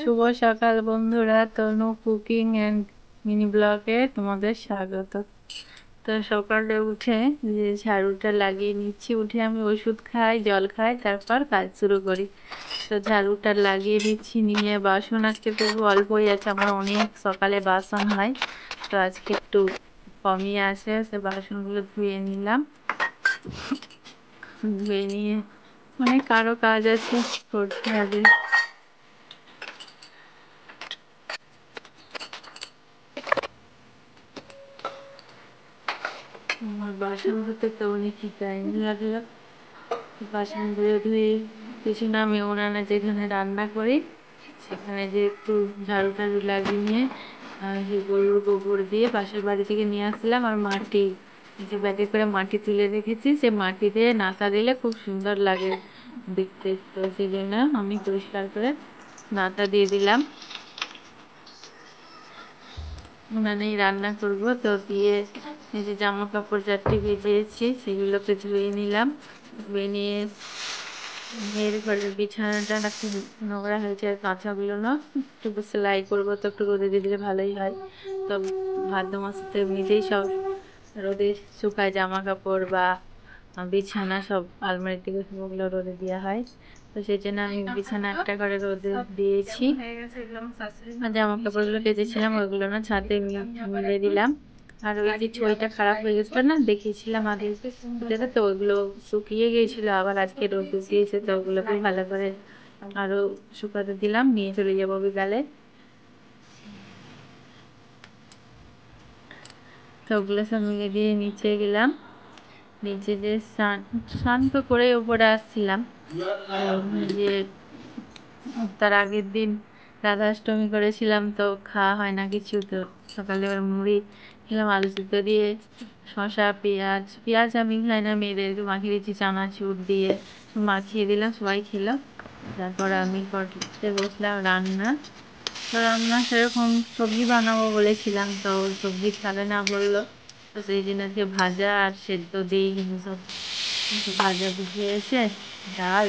শুভ সকাল বন্ধুরা, তনু cooking and mini ব্লগে তোমাদের স্বাগত। তো সকালে উঠে যে ঝাড়ুটা লাগিয়ে নিচ্ছি, উঠে আমি ওষুধ খাই, জল খাই, তারপর কাজ শুরু করি। তো ঝাড়ুটা লাগিয়ে দিচ্ছি, নিয়ে বাসন আজকে খুব অল্পই আছে, আমার অনেক সকালে বাসন হয়, তো আজকে একটু কমই আছে। সে বাসনগুলো ধুয়ে নিলাম, ধুয়ে নিয়ে অনেক আরো কাজ আছে করতে হবে। আমার বাসন ধুতে তো অনেকই টাইম লাগলো। বাসনগুলো ধুয়ে পিছনে আমি উনানে যেখানে রান্না করি সেখানে যে একটু ঝাড়ু টাড়ু লাগিয়ে নিয়ে সেই গরুর গোবর দিয়ে পাশের বাড়ি থেকে নিয়ে আসলাম, আর মাটি যে ব্যাগে করে মাটি তুলে রেখেছি, সে মাটি দিয়ে নাতা দিলে খুব সুন্দর লাগে দেখতে। তো সেই জন্য আমি পরিষ্কার করে নাতা দিয়ে দিলাম। উনানেই রান্না করবো, তো দিয়ে এই যে জামা কাপড় চারটে ভিজিয়েছি সেগুলোকে ধুয়ে নিলাম। ধুয়ে নিয়ে মেয়ের ঘরের বিছানাটা একটু নোংরা হয়েছে, আর কাঁচাগুলো না একটু সেলাই করবো, তো একটু রোদে দিয়ে দিলে ভালোই হয়। তো ভাদ্র মাসে এমনিতেই সব রোদে শুকায় জামা কাপড় বা বিছানা, সব আলমারি থেকে সবগুলো রোদে দেওয়া হয়। তো সেই জন্য আমি বিছানা একটা করে রোদে দিয়েছি, আর জামা কাপড়গুলো কেচেছিলাম ওইগুলো না ছাদে মিলে দিলাম। আর ওই যে ছইটা খারাপ হয়ে গেছিল না, দেখিয়েছিলাম আগে, তো ওইগুলো শুকিয়ে গিয়েছিল, আবার আজকে রোদ দিয়েছে, তো ওগুলোকে ভালো করে আরো শুকাতে দিলাম, নিয়ে চলে যাবো বিকালে। তো ওগুলো সব মিলে দিয়ে নিচে গেলাম। নিচে যে স্নান তো করে ওপরে আসছিলাম, যে তার আগের দিন রাধাষ্টমী করেছিলাম, তো খাওয়া হয় না কিছু, তো সকালে ওর মুড়ি খেলাম আলু সিদ্ধ দিয়ে, শসা পেঁয়াজ। পেঁয়াজ আমি খাই না, মেয়েদেরকে মাখিয়ে দিচ্ছি চানাচুর দিয়ে, মাখিয়ে দিলাম, সবাই খেলাম। তারপর আমি করতে বসলাম রান্না। তো রান্না সেরকম সবজি বানাবো বলেছিলাম, তো সবজি খাবে না বললো, তো সেই জন্য আজকে ভাজা আর সেদ্ধ দিই সব ভাজা বুঝিয়েছে, ডাল,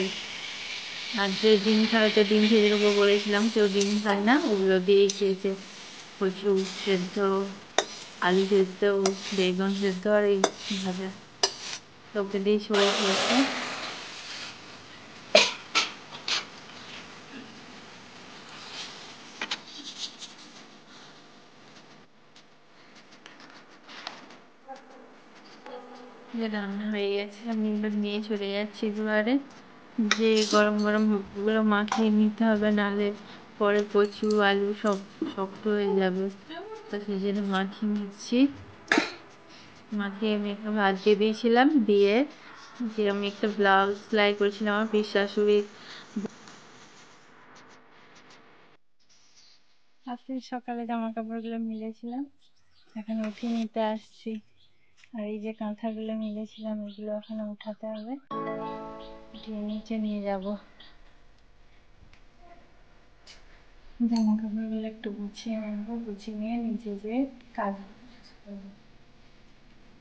আর যে ডিম খায় তো ডিম ভেজে দেবো বলেছিলাম, কেউ ডিম খায় না, ওগুলো দিয়েই খেয়েছে। কচু সেদ্ধ, আলু সেদ্ধ, বেগুন সেদ্ধ, আর এই ভাজা, সবকে দিয়েই সবাই খেয়েছে। যে রান্না হয়ে গেছে, আমি এগুলো নিয়ে চলে যাচ্ছি দুয়ারে, যে গরম গরম গুলো মাখিয়ে নিতে হবে, নাহলে পরে কচু আলু সব শক্ত হয়ে যাবে। তো সেই জন্য মাখিয়ে নিচ্ছি। মাখিয়ে আমি একটা ভাত দিয়ে দিয়েছিলাম, দিয়ে যে আমি একটা ব্লাউজ সেলাই করেছিলাম আমার পিস শাশুড়ির। আজকে সকালে জামা কাপড়গুলো মিলেছিলাম, এখন উঠিয়ে নিতে আসছি। আর এই যে কাঁথাগুলো মিলেছিলাম, এগুলো এখন উঠাতে হবে, উঠিয়ে নিচে নিয়ে যাব। জামা কাপড়গুলো একটু গুছিয়ে নেবো, গুছিয়ে নিয়ে নিচে যেয়ে কাজ করবো।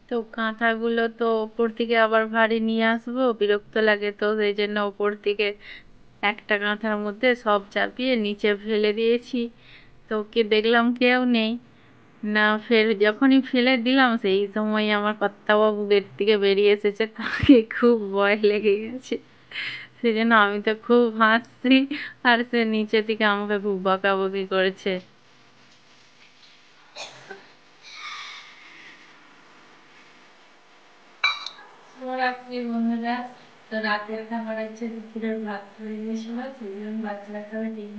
তো কাঁথাগুলো তো ওপর থেকে আবার ভারী নিয়ে আসবো, বিরক্ত লাগে, তো সেই জন্য ওপর থেকে একটা কাঁথার মধ্যে সব চাপিয়ে নিচে ফেলে দিয়েছি। তো দেখলাম কেউ নেই, না ফের যখনই ফেলে দিলাম সেই সময় আমার কর্তাবাবু গেট থেকে বেরিয়ে এসেছে, তাকে খুব ভয় লেগে গেছে। সেই জন্য আমি তো খুব হাসছি, আর সে নিচে থেকে আমাকে খুব বকাবকি করেছে। রাত্রি বন্ধুরা, তো রাতের খাবার হচ্ছে দুপুরের ভাত হয়ে গেছিল, সেই জন্য বাচ্চারা খাবে ডিম।